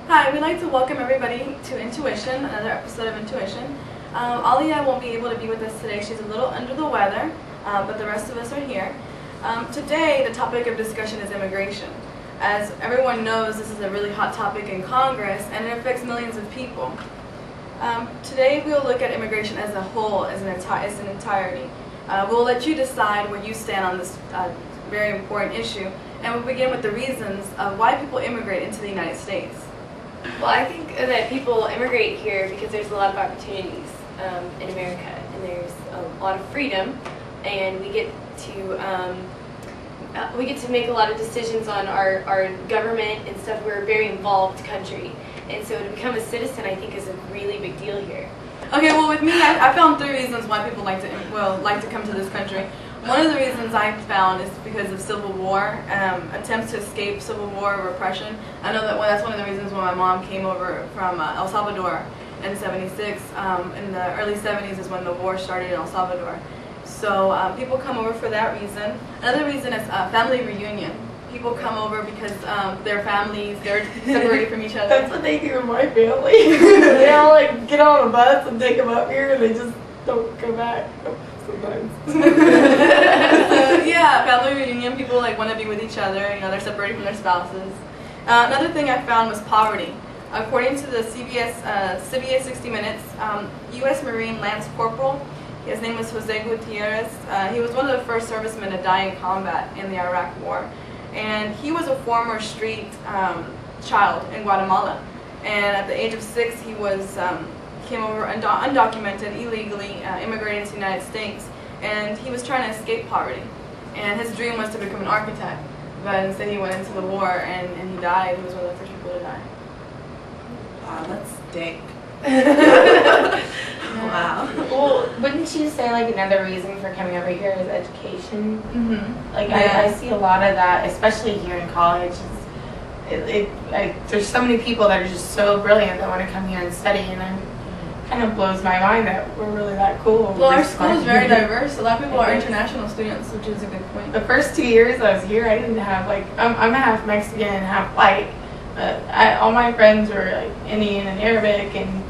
Hi, we'd like to welcome everybody to Intuition, another episode of Intuition. Alia won't be able to be with us today. She's a little under the weather, but the rest of us are here. Today, the topic of discussion is immigration. As everyone knows, this is a really hot topic in Congress, and it affects millions of people. Today, we'll look at immigration as a whole, as an entirety. We'll let you decide where you stand on this very important issue, and we'll begin with the reasons of why people immigrate into the United States. Well, I think that people immigrate here because there's a lot of opportunities in America, and there's a lot of freedom, and we get to make a lot of decisions on our government and stuff. We're a very involved country, and so to become a citizen, I think, is a really big deal here. Okay, well, with me, I found 3 reasons why people like to come to this country. One of the reasons I found is because of civil war, attempts to escape civil war repression. I know that that's one of the reasons why my mom came over from El Salvador in '76. In the early '70s is when the war started in El Salvador. So people come over for that reason. Another reason is family reunion. People come over because their families, they're separated from each other. That's what they do in my family. They all like get on a bus and take them up here, and they just don't come back sometimes. Yeah, family reunion. People like want to be with each other. You know, they're separated from their spouses. Another thing I found was poverty. According to the CBS 60 Minutes, U.S. Marine Lance Corporal, his name was Jose Gutierrez. He was one of the first servicemen to die in combat in the Iraq War. And he was a former street child in Guatemala. And at the age of 6, he came over undocumented, illegally, immigrated into the United States. And he was trying to escape poverty. And his dream was to become an architect. But instead he went into the war and he died. He was one of the first people to die. Wow, that's dank. Wow. Well, wouldn't you say like another reason for coming over here is education? Mm-hmm. Like I see a lot of that, especially here in college. There's so many people that are just so brilliant that want to come here and study, and it kind of blows my mind that we're really that cool. Well, our school is very diverse. A lot of people are international students, which is a good point. The first 2 years I was here, I didn't have like I'm half Mexican and half white. All my friends were like Indian and Arabic, and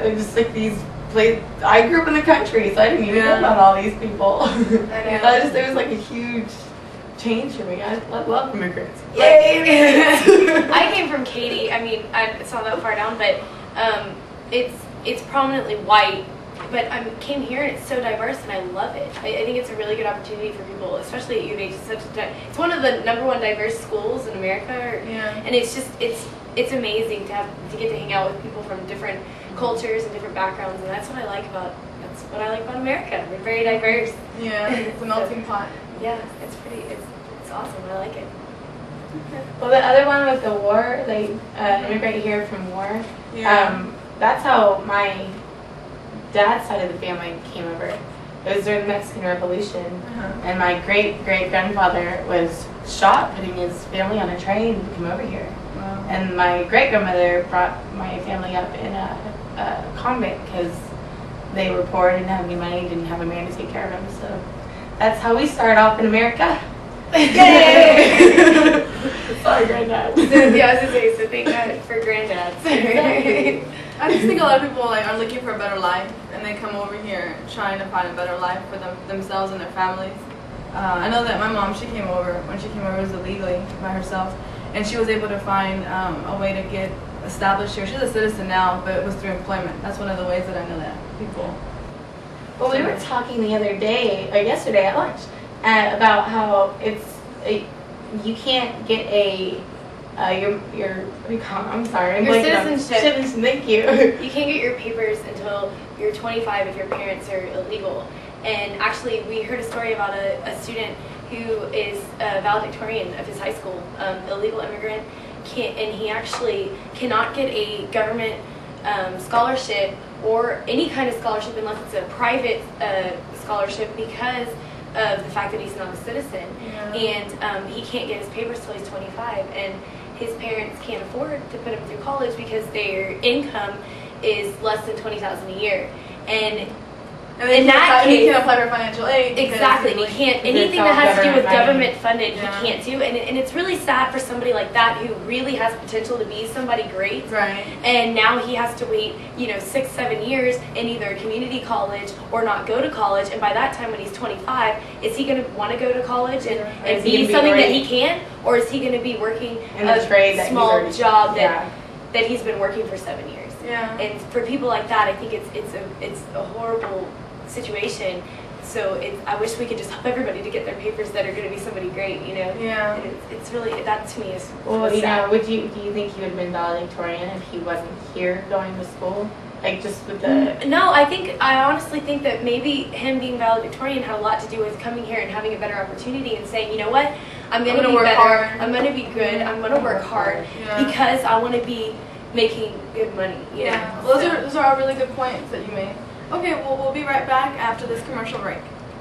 it was just like these. I grew up in the country, so I didn't even know about all these people. It was like a huge change for me. I love immigrants. Yay! I came from Katy. I mean, it's not that far down, but it's prominently white. But I came here and it's so diverse, and I love it. I think it's a really good opportunity for people, especially at U of H. It's one of the #1 diverse schools in America. Yeah. And it's just it's amazing to get to hang out with people from different cultures and different backgrounds, and that's what I like about America. We're very diverse. Yeah, it's a melting pot. Yeah, it's awesome. I like it. Well, the other one with the war, they immigrate here from war. Yeah. That's how my dad's side of the family came over. It was during the Mexican Revolution, and my great-great-grandfather was shot putting his family on a train to come over here. Wow. And my great-grandmother brought my family up in a convent because they were poor, didn't have any money, didn't have a man to take care of them. So that's how we started off in America. Yay! Sorry, Granddad. Yeah, I was going to say, so thank God for granddads. Exactly. I just think a lot of people are looking for a better life, and they come over here trying to find a better life for themselves and their families. I know that my mom, when she came over, it was illegally by herself, and she was able to find a way to get established here. She's a citizen now, but it was through employment. That's one of the ways that I know that people. Well, we were talking the other day, or yesterday at lunch, about how you can't get your what do you call it? I'm sorry. I'm Your blanking on- citizenship. Citizenship, thank you. You can't get your papers until you're 25 if your parents are illegal. And actually, we heard a story about a student who is a valedictorian of his high school, illegal immigrant, and he actually cannot get a government scholarship or any kind of scholarship unless it's a private scholarship because of the fact that he's not a citizen. Yeah. And he can't get his papers till he's 25, and his parents can't afford to put him through college because their income is less than $20,000 a year. And in that he case, can apply for financial aid. because exactly, he's he like- can't, Because anything it's that all has to do with government money. government funded, Yeah. he can't do. And it's really sad for somebody like that who really has potential to be somebody great. Right. And now he has to wait, 6-7 years in either a community college or not go to college. And by that time, when he's 25, is he going to want to go to college and, Or and is he be gonna be something that already- he can? Or is he going to be working In the trade that he's small already- job yeah. that he's been working for 7 years? Yeah. And for people like that, I think it's a horrible situation. So I wish we could just help everybody to get their papers that are going to be somebody great, Yeah. And it's really, that to me is Well, sad. do you think he would have been valedictorian if he wasn't here going to school? Like just with the No, I honestly think that maybe him being valedictorian had a lot to do with coming here and having a better opportunity and saying, you know what, I'm going to gonna be work better, hard. I'm going to be good, I'm going to work hard Yeah. because I want to be making good money, Yeah. know? Well, So- those are all really good points that you made. Okay, well, we'll be right back after this commercial break.